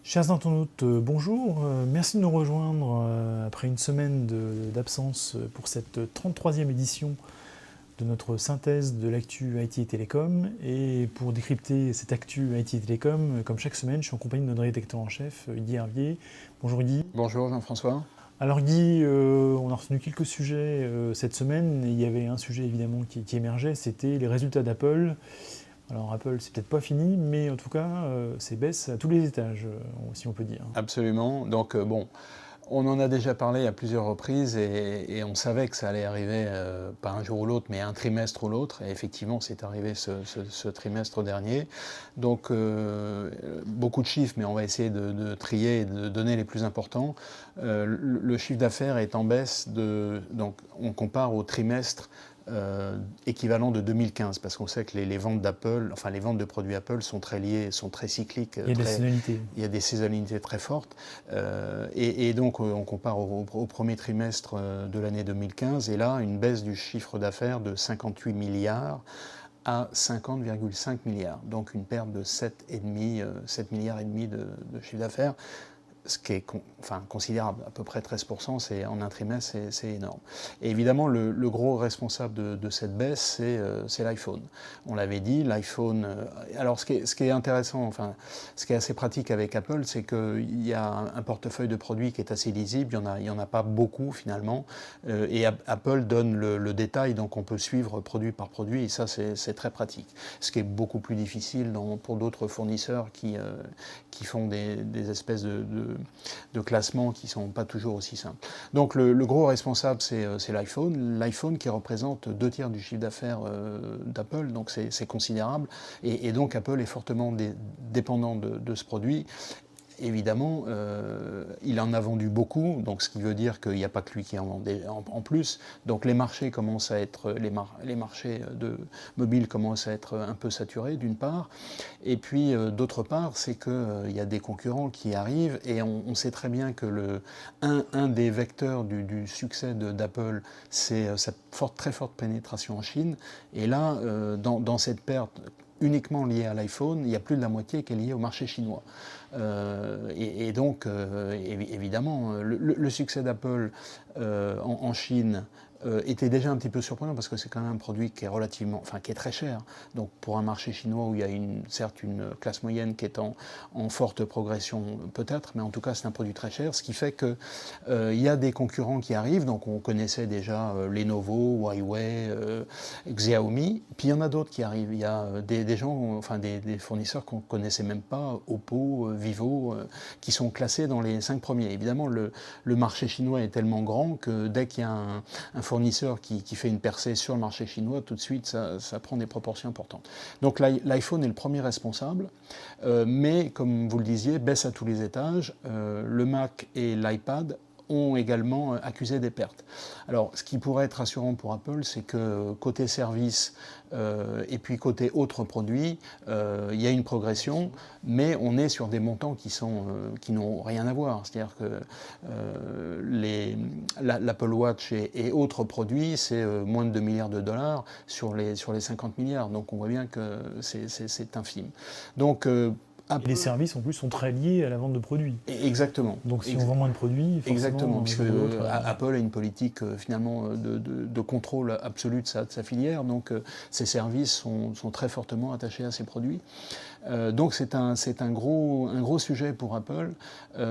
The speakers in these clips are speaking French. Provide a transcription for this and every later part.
Chers internautes, bonjour. Merci de nous rejoindre après une semaine d'absence pour cette 33e édition de notre synthèse de l'actu IT et Télécom. Et pour décrypter cette actu IT et Télécom, comme chaque semaine, je suis en compagnie de notre rédacteur en chef, Guy Hervier. Bonjour Guy. Bonjour Jean-François. Alors Guy, on a retenu quelques sujets cette semaine. Et il y avait un sujet évidemment qui émergeait, c'était les résultats d'Apple. Alors Apple, c'est peut-être pas fini, mais en tout cas, c'est baisse à tous les étages, si on peut dire. Absolument. Donc bon, on en a déjà parlé à plusieurs reprises et on savait que ça allait arriver, pas un jour ou l'autre, mais un trimestre ou l'autre. Et effectivement, c'est arrivé ce trimestre dernier. Donc beaucoup de chiffres, mais on va essayer de trier et de donner les plus importants. Le chiffre d'affaires est en baisse, donc on compare au trimestre équivalent de 2015, parce qu'on sait que les ventes d'Apple, enfin les ventes de produits Apple sont très liées, sont très cycliques. Il y a des saisonnalités. Il y a des saisonnalités très fortes. Et donc on compare au premier trimestre de l'année 2015, et là une baisse du chiffre d'affaires de 58 milliards à 50,5 milliards. Donc une perte de 7 milliards et demi de chiffre d'affaires. Ce qui est considérable, à peu près 13%, en un trimestre, c'est énorme. Et évidemment, le gros responsable de cette baisse, c'est l'iPhone. On l'avait dit, l'iPhone... alors, ce qui est intéressant, ce qui est assez pratique avec Apple, c'est qu'il y a un portefeuille de produits qui est assez lisible, il n'y en a pas beaucoup, finalement, et Apple donne le détail, donc on peut suivre produit par produit, et ça, c'est très pratique. Ce qui est beaucoup plus difficile pour d'autres fournisseurs qui font des espèces de classements qui ne sont pas toujours aussi simples. Donc le gros responsable, c'est l'iPhone qui représente 2/3 du chiffre d'affaires d'Apple, donc c'est considérable. Et donc Apple est fortement dépendant de ce produit. Évidemment, il en a vendu beaucoup, donc ce qui veut dire qu'il n'y a pas que lui qui en vendait en plus. Donc les marchés commencent à être, les marchés de mobile commencent à être un peu saturés d'une part, et puis d'autre part, c'est qu'il y a des concurrents qui arrivent, et on sait très bien que un des vecteurs du succès d'Apple, c'est sa très forte pénétration en Chine. Et là, dans cette perte uniquement liée à l'iPhone, il y a plus de la moitié qui est liée au marché chinois. Et donc, évidemment, le succès d'Apple en Chine était déjà un petit peu surprenant, parce que c'est quand même un produit qui est qui est très cher. Donc pour un marché chinois où il y a certes une classe moyenne qui est en forte progression peut-être, mais en tout cas c'est un produit très cher, ce qui fait que il y a des concurrents qui arrivent. Donc on connaissait déjà Lenovo, Huawei, Xiaomi, puis il y en a d'autres qui arrivent. Il y a des gens, des fournisseurs qu'on connaissait même pas, Oppo, Vivo, qui sont classés dans les 5 premiers. Évidemment, le marché chinois est tellement grand que dès qu'il y a un fournisseur qui fait une percée sur le marché chinois, tout de suite, ça prend des proportions importantes. Donc l'iPhone est le premier responsable, mais comme vous le disiez, baisse à tous les étages. Le Mac et l'iPad ont également accusé des pertes. Alors, ce qui pourrait être rassurant pour Apple, c'est que côté service et puis côté autres produits, il y a une progression, mais on est sur des montants qui n'ont rien à voir. C'est-à-dire que l'Apple Watch et autres produits, c'est moins de 2 milliards de dollars sur les 50 milliards. Donc on voit bien que c'est infime. Donc Et les services en plus sont très liés à la vente de produits. Exactement. Donc si on vend moins de produits, forcément... Exactement, puisque Apple a une politique finalement de contrôle absolu de sa filière, donc ses services sont très fortement attachés à ses produits. Donc c'est un gros sujet pour Apple,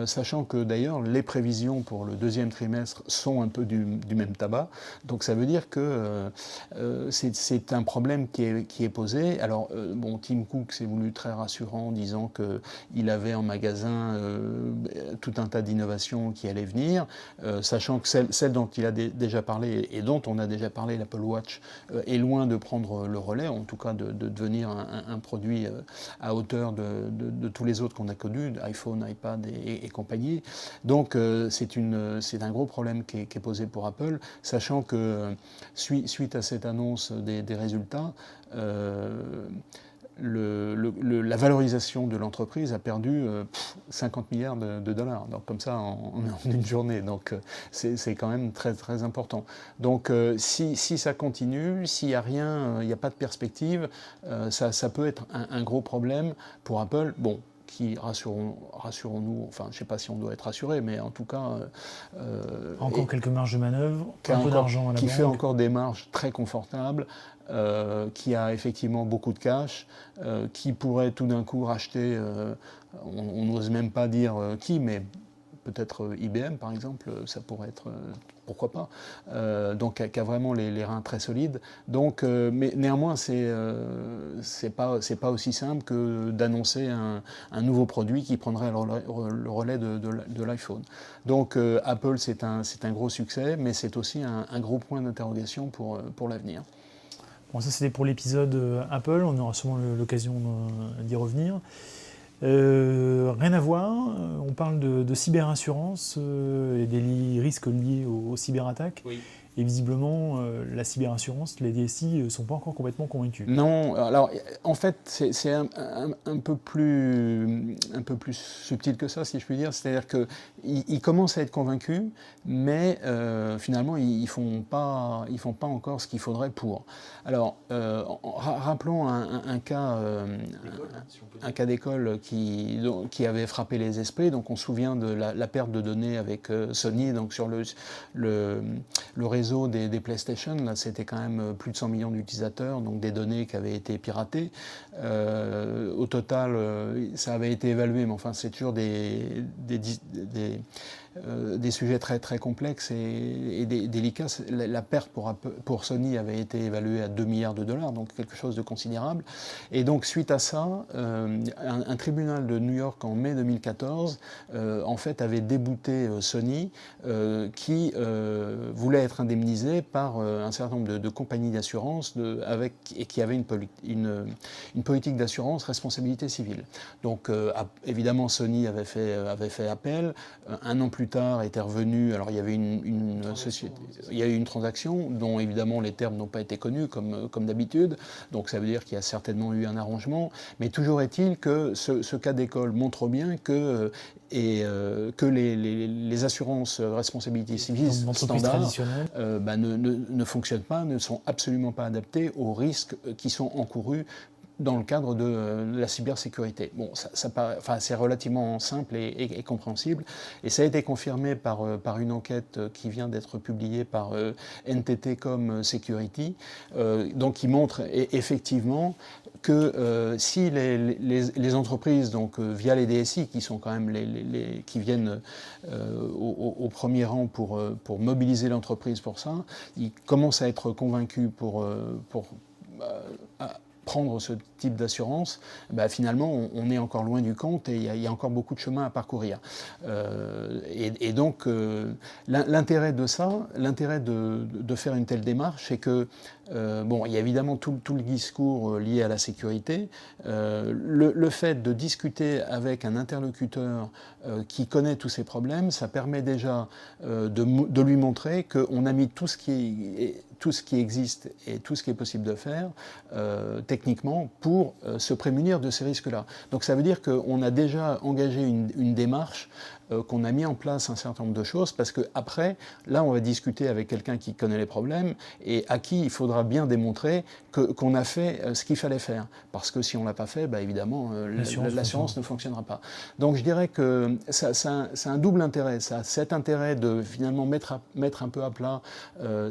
sachant que d'ailleurs les prévisions pour le deuxième trimestre sont un peu du même tabac. Donc ça veut dire que c'est un problème qui est posé. Alors bon, Tim Cook s'est voulu très rassurant en disant qu'il avait en magasin tout un tas d'innovations qui allaient venir, sachant que celle dont il a déjà parlé et dont on a déjà parlé, l'Apple Watch, est loin de prendre le relais, en tout cas de devenir un produit à hauteur de tous les autres qu'on a connus, iPhone, iPad et compagnie. Donc c'est un gros problème qui est posé pour Apple, sachant que suite à cette annonce des résultats, la valorisation de l'entreprise a perdu 50 milliards de dollars, donc comme ça en une journée. Donc c'est quand même très très important. Donc si ça continue, s'il n'y a rien, il n'y a pas de perspective, ça peut être un gros problème pour Apple. Bon, qui, rassurons-nous, enfin je ne sais pas si on doit être rassuré, mais en tout cas... encore quelques marges de manœuvre, un peu d'argent à la banque. Qui fait encore des marges très confortables, qui a effectivement beaucoup de cash, qui pourrait tout d'un coup racheter, on n'ose même pas dire qui, mais peut-être IBM par exemple, ça pourrait être, pourquoi pas, donc qui a vraiment les reins très solides. Donc, mais néanmoins, c'est pas aussi simple que d'annoncer un nouveau produit qui prendrait le relais de l'iPhone. Donc Apple, c'est un gros succès, mais c'est aussi un gros point d'interrogation pour l'avenir. Bon, ça c'était pour l'épisode Apple, on aura sûrement l'occasion d'y revenir. Rien à voir, on parle de cyberassurance et des risques liés aux cyberattaques. Oui. Et visiblement, la cyberassurance, les DSI ne sont pas encore complètement convaincus. Non, alors en fait, c'est un peu plus subtil que ça, si je puis dire. C'est-à-dire qu'ils commencent à être convaincus, mais finalement, ils font pas encore ce qu'il faudrait pour. Alors, rappelons un cas d'école qui avait frappé les esprits. Donc, on se souvient de la perte de données avec Sony, donc sur le réseau des PlayStation. Là, c'était quand même plus de 100 millions d'utilisateurs, donc des données qui avaient été piratées. Au total, ça avait été évalué, mais enfin, c'est toujours des sujets très, très complexes et délicats. La perte pour Sony avait été évaluée à 2 milliards de dollars, donc quelque chose de considérable. Et donc, suite à ça, un tribunal de New York en mai 2014, en fait, avait débouté Sony, qui voulait être indemnisé par un certain nombre de compagnies d'assurance et qui avaient une politique d'assurance responsabilité civile. Donc, évidemment, Sony avait fait appel. Un an plus tard, était revenu. Alors, il y avait une société, il y a eu une transaction dont évidemment les termes n'ont pas été connus comme d'habitude. Donc, ça veut dire qu'il y a certainement eu un arrangement. Mais toujours est-il que ce cas d'école montre bien que les assurances responsabilité civile standards ne fonctionnent pas, ne sont absolument pas adaptées aux risques qui sont encourus dans le cadre de la cybersécurité. Bon, c'est relativement simple et compréhensible, et ça a été confirmé par une enquête qui vient d'être publiée par NTT Com Security, donc qui montre effectivement que si les entreprises, donc via les DSI, qui sont quand même qui viennent au premier rang pour mobiliser l'entreprise pour ça, ils commencent à être convaincus pour prendre ce type d'assurance, finalement, on est encore loin du compte et il y a encore beaucoup de chemin à parcourir. Et donc, l'intérêt de ça, l'intérêt de faire une telle démarche, c'est que, il y a évidemment tout le discours lié à la sécurité. Le fait de discuter avec un interlocuteur qui connaît tous ces problèmes, ça permet déjà de lui montrer qu'on a mis tout ce qui existe et tout ce qui est possible de faire techniquement pour se prémunir de ces risques-là. Donc ça veut dire qu'on a déjà engagé une démarche, qu'on a mis en place un certain nombre de choses, parce qu'après, là, on va discuter avec quelqu'un qui connaît les problèmes et à qui il faudra bien démontrer qu'on a fait ce qu'il fallait faire. Parce que si on ne l'a pas fait, évidemment, l'assurance ne fonctionnera pas. Donc je dirais que ça a un double intérêt. Ça a cet intérêt de finalement mettre un peu à plat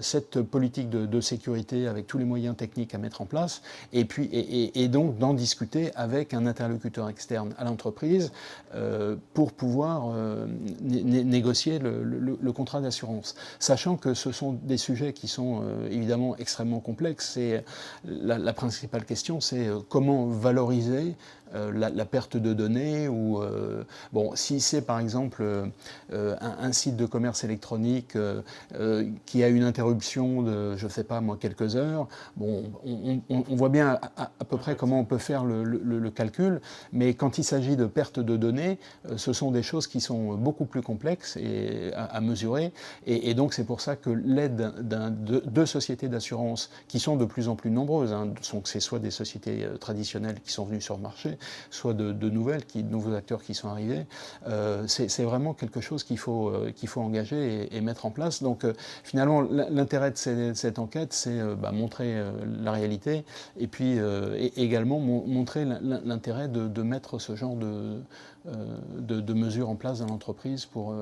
cette politique de sécurité avec tous les moyens techniques à mettre en place, et donc d'en discuter avec un interlocuteur externe à l'entreprise pour pouvoir négocier le contrat d'assurance. Sachant que ce sont des sujets qui sont évidemment extrêmement complexes, et la principale question, c'est comment valoriser la perte de données, ou si c'est par exemple un site de commerce électronique qui a une interruption de, je ne sais pas moi, quelques heures, on voit bien à peu près comment on peut faire le calcul, mais quand il s'agit de perte de données, ce sont des choses qui sont beaucoup plus complexes à mesurer, et donc c'est pour ça que l'aide de sociétés d'assurance qui sont de plus en plus nombreuses, c'est soit des sociétés traditionnelles qui sont venues sur le marché, soit de nouveaux acteurs qui sont arrivés arriver. C'est vraiment quelque chose qu'il faut engager et mettre en place. Donc finalement, l'intérêt de cette enquête, c'est montrer la réalité et puis également montrer l'intérêt de mettre ce genre de mesures en place dans l'entreprise pour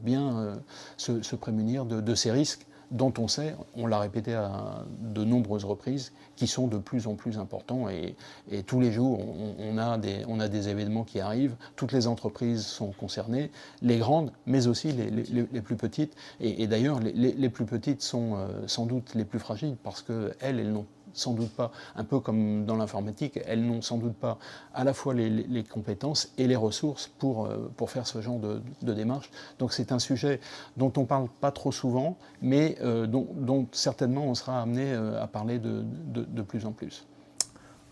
bien se prémunir de ces risques dont on sait, on l'a répété à de nombreuses reprises, qui sont de plus en plus importants et tous les jours on a des événements qui arrivent, toutes les entreprises sont concernées, les grandes mais aussi les plus petites et d'ailleurs les plus petites sont sans doute les plus fragiles parce qu'elles n'ont sans doute pas, un peu comme dans l'informatique, elles n'ont sans doute pas à la fois les compétences et les ressources pour faire ce genre de démarche. Donc c'est un sujet dont on ne parle pas trop souvent, mais dont certainement on sera amené à parler de plus en plus.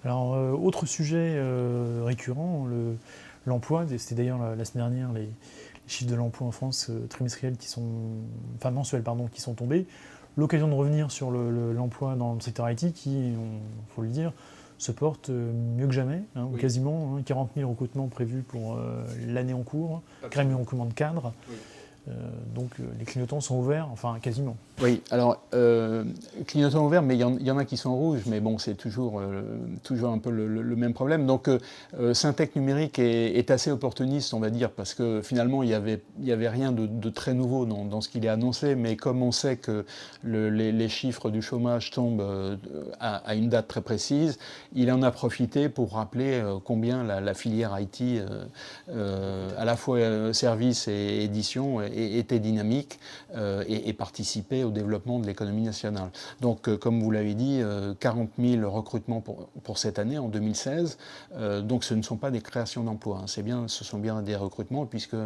Alors, autre sujet récurrent, l'emploi. C'était d'ailleurs la semaine dernière les chiffres de l'emploi en France trimestriels mensuels qui sont tombés. L'occasion de revenir sur l'emploi dans le secteur IT qui, il faut le dire, se porte mieux que jamais, oui. Quasiment 40 000 recrutements prévus pour l'année en cours, 40 000 recrutements de cadres. Oui. Donc les clignotants sont ouverts, enfin quasiment. Oui, alors clignotants ouverts, mais il y en a qui sont rouges, mais bon, c'est toujours un peu le même problème. Donc Syntec Numérique est assez opportuniste, on va dire, parce que finalement, il y avait rien de très nouveau dans ce qu'il est annoncé, mais comme on sait que les chiffres du chômage tombent à une date très précise, il en a profité pour rappeler combien la filière IT, à la fois services et édition, était dynamique et participait au développement de l'économie nationale. Donc, comme vous l'avez dit, 40 000 recrutements pour cette année, en 2016. Donc, ce ne sont pas des créations d'emplois. Ce sont bien des recrutements, puisque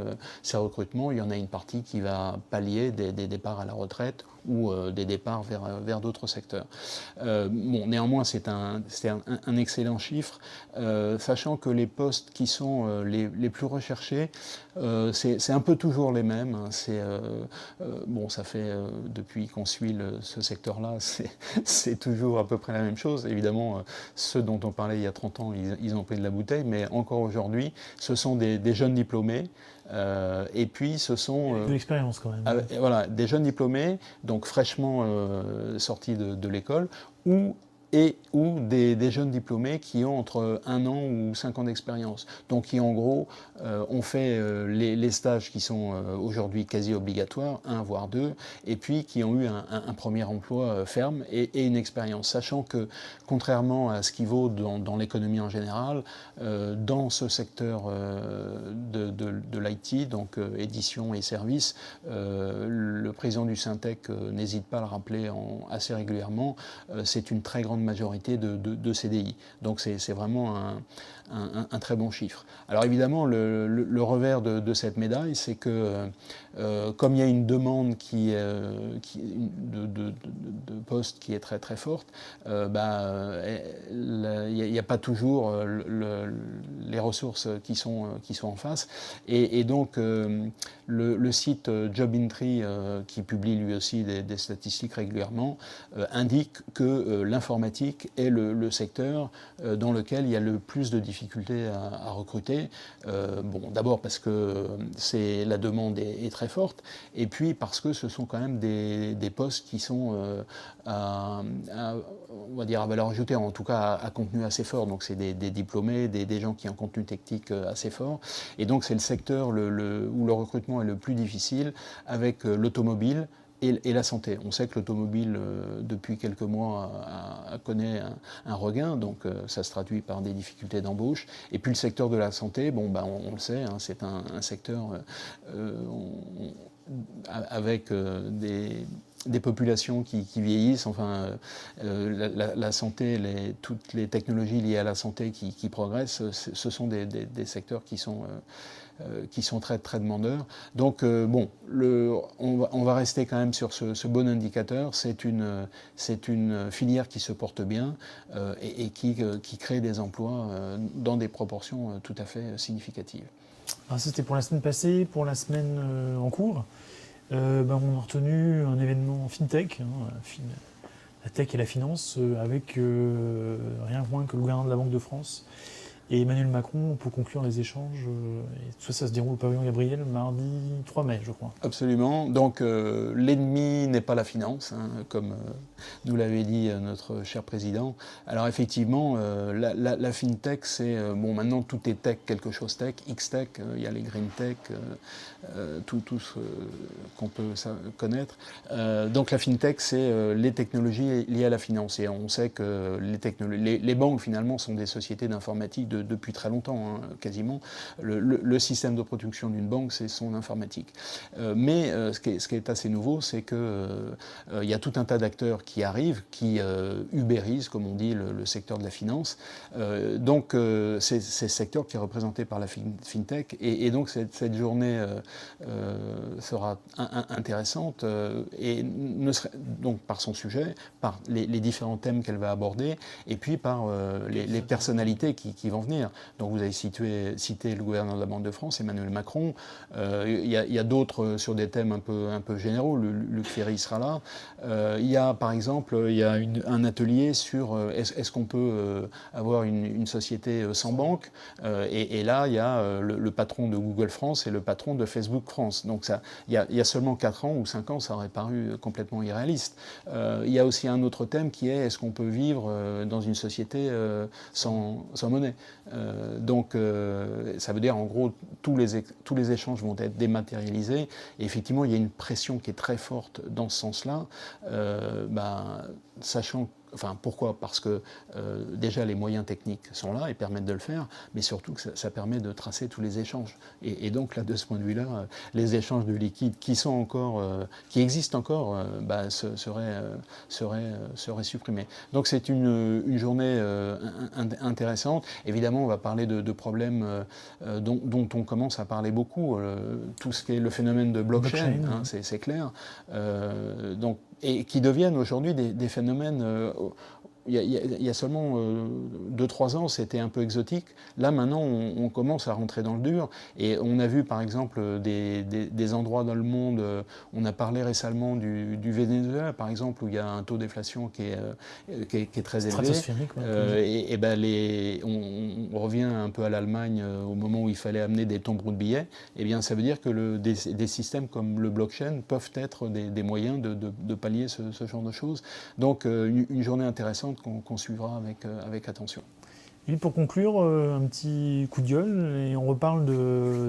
ces recrutements, il y en a une partie qui va pallier des départs à la retraite ou des départs vers d'autres secteurs. Néanmoins, c'est un excellent chiffre, sachant que les postes qui sont les plus recherchés, c'est un peu toujours les mêmes. Ça fait depuis qu'on suit ce secteur-là, c'est toujours à peu près la même chose. Évidemment, ceux dont on parlait il y a 30 ans, ils ont pris de la bouteille, mais encore aujourd'hui, ce sont des jeunes diplômés. Et puis ce sont de l'expérience quand même. Voilà, des jeunes diplômés, donc fraîchement sortis de l'école, ou des jeunes diplômés qui ont entre 1 an ou 5 ans d'expérience. Donc qui en gros ont fait les stages qui sont aujourd'hui quasi obligatoires, 1 voire 2, et puis qui ont eu un premier emploi ferme et une expérience. Sachant que contrairement à ce qui vaut dans l'économie en général, dans ce secteur de l'IT, donc édition et services, le président du Syntec n'hésite pas à le rappeler assez régulièrement, c'est une très grande majorité de CDI. Donc c'est vraiment un très bon chiffre. Alors évidemment, le revers de cette médaille, c'est que comme il y a une demande de postes qui est très très forte, il n'y a pas toujours les ressources qui sont en face. Et donc le site JobIntry, qui publie lui aussi des statistiques régulièrement, indique que l'informatique est le secteur dans lequel il y a le plus de difficultés à recruter. D'abord parce que la demande est très forte, et puis parce que ce sont quand même des postes qui sont on va dire à valeur ajoutée, en tout cas à contenu assez fort. Donc c'est des diplômés, des gens qui ont un contenu technique assez fort. Et donc c'est le secteur où le recrutement est le plus difficile, avec l'automobile et la santé. On sait que l'automobile, depuis quelques mois, connaît un regain, donc ça se traduit par des difficultés d'embauche. Et puis le secteur de la santé, on le sait, c'est un secteur avec des populations qui vieillissent, la santé, toutes les technologies liées à la santé qui progressent, ce sont des secteurs qui sont très, très demandeurs. Donc, on va rester quand même sur ce bon indicateur. C'est une filière qui se porte bien et qui crée des emplois dans des proportions tout à fait significatives. Alors, ça, c'était pour la semaine passée. Pour la semaine en cours, on a retenu un événement FinTech, la tech et la finance, avec rien de moins que le gouverneur de la Banque de France et Emmanuel Macron pour conclure les échanges. Et tout ça, ça se déroule au pavillon Gabriel mardi 3 mai, je crois. Absolument. Donc l'ennemi n'est pas la finance, hein, comme nous l'avait dit notre cher président. Alors effectivement, la FinTech, c'est... bon, maintenant tout est tech, quelque chose tech, X-Tech, il y a les Green Tech, tout ce qu'on peut connaître. Donc la FinTech, c'est les technologies liées à la finance. Et on sait que les banques, finalement, sont des sociétés d'informatique depuis très longtemps, hein, quasiment. Le système de production d'une banque, c'est son informatique. Mais ce qui est assez nouveau, c'est qu'il y a tout un tas d'acteurs qui arrivent, qui ubérisent, comme on dit, le secteur de la finance. Donc c'est ce secteur qui est représenté par la FinTech. Et donc cette journée sera intéressante, et donc par son sujet, par les différents thèmes qu'elle va aborder, et puis par les personnalités qui vont venir. Donc vous avez cité le gouverneur de la Banque de France, Emmanuel Macron. Il y a d'autres sur des thèmes un peu généraux. Luc Ferry sera là. Il y a par exemple un atelier sur est-ce qu'on peut avoir une société sans banque, et là il y a le patron de Google France et le patron de Facebook France. Donc il y a seulement 4 ans ou 5 ans, ça aurait paru complètement irréaliste. Il y a aussi un autre thème qui est est-ce qu'on peut vivre dans une société sans monnaie. Donc ça veut dire en gros tous les échanges vont être dématérialisés, et effectivement il y a une pression qui est très forte dans ce sens-là, sachant. Enfin, pourquoi ? Parce que déjà les moyens techniques sont là et permettent de le faire, mais surtout que ça permet de tracer tous les échanges. Et donc là, de ce point de vue-là, les échanges de liquide qui existent encore, seraient supprimés. Donc c'est une journée intéressante. Évidemment, on va parler de problèmes dont on commence à parler beaucoup, tout ce qui est le phénomène de blockchain, hein, c'est clair. Et qui deviennent aujourd'hui des phénomènes... Il y a seulement 2-3 ans, c'était un peu exotique. Là, maintenant, on commence à rentrer dans le dur. Et on a vu, par exemple, des endroits dans le monde. On a parlé récemment du Venezuela, par exemple, où il y a un taux d'inflation qui est très élevé. On revient un peu à l'Allemagne au moment où il fallait amener des tombereaux de billets. Eh bien, ça veut dire que des systèmes comme le blockchain peuvent être des moyens de pallier ce genre de choses. Donc, une journée intéressante qu'on suivra avec attention. Et pour conclure, un petit coup de gueule, et on reparle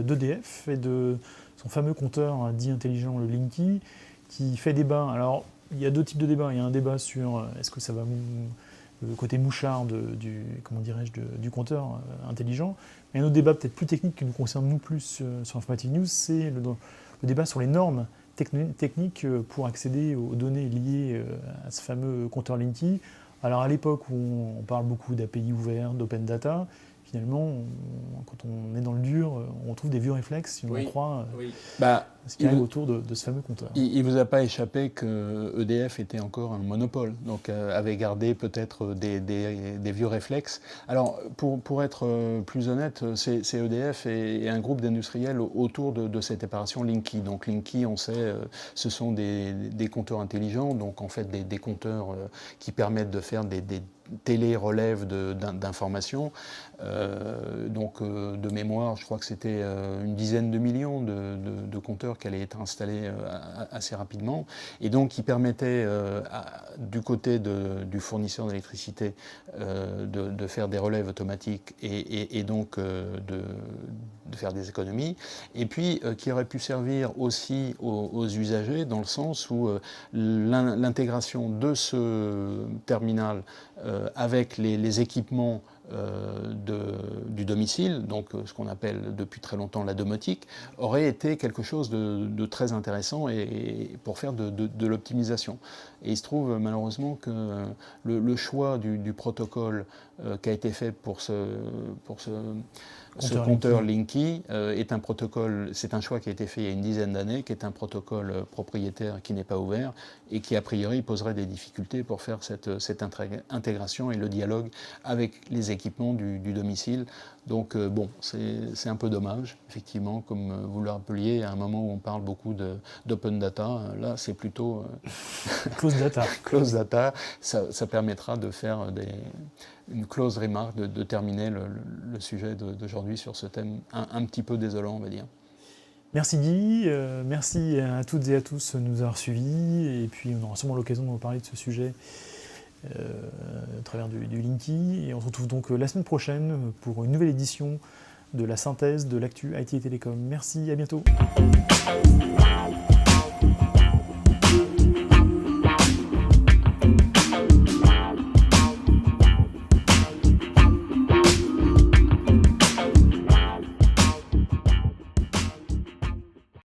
d'EDF et de son fameux compteur dit intelligent, le Linky, qui fait débat. Alors, il y a 2 types de débats. Il y a un débat sur est-ce que ça va le côté mouchard du compteur intelligent. Mais un autre débat peut-être plus technique qui nous concerne nous plus sur Informatique News, c'est le débat sur les normes techniques pour accéder aux données liées à ce fameux compteur Linky. Alors à l'époque où on parle beaucoup d'API ouverts, d'open data, finalement, quand on est dans le dur, on trouve des vieux réflexes, si on croit, ce qui arrive autour de ce fameux compteur. Il ne vous a pas échappé que EDF était encore un monopole, donc avait gardé peut-être des vieux réflexes. Alors, pour être plus honnête, c'est EDF et un groupe d'industriels autour de cette opération Linky. Donc Linky, on sait, ce sont des compteurs intelligents, donc en fait des compteurs qui permettent de faire des télé-relève d'informations. Donc de mémoire, je crois que c'était une dizaine de millions de compteurs qui allaient être installés assez rapidement, et donc qui permettaient du côté du fournisseur d'électricité de faire des relèves automatiques et donc de faire des économies, et puis qui aurait pu servir aussi aux usagers dans le sens où l'intégration de ce terminal avec les équipements du domicile, donc ce qu'on appelle depuis très longtemps la domotique, aurait été quelque chose de très intéressant et pour faire de l'optimisation. Et il se trouve malheureusement que le choix du protocole qui a été fait pour ce compteur Linky est un protocole, c'est un choix qui a été fait il y a une dizaine d'années, qui est un protocole propriétaire qui n'est pas ouvert et qui a priori poserait des difficultés pour faire cette intégration et le dialogue avec les équipements du domicile. Donc bon, c'est un peu dommage, effectivement, comme vous le rappeliez, à un moment où on parle beaucoup d'open data, là c'est plutôt close data. Close data, ça permettra de faire une close remarque de terminer le sujet d'aujourd'hui sur ce thème un petit peu désolant, on va dire. Merci Guy, merci à toutes et à tous de nous avoir suivis, et puis on aura sûrement l'occasion de reparler de ce sujet à travers du Linky, et on se retrouve donc la semaine prochaine pour une nouvelle édition de la synthèse de l'actu IT et Télécom. Merci, à bientôt.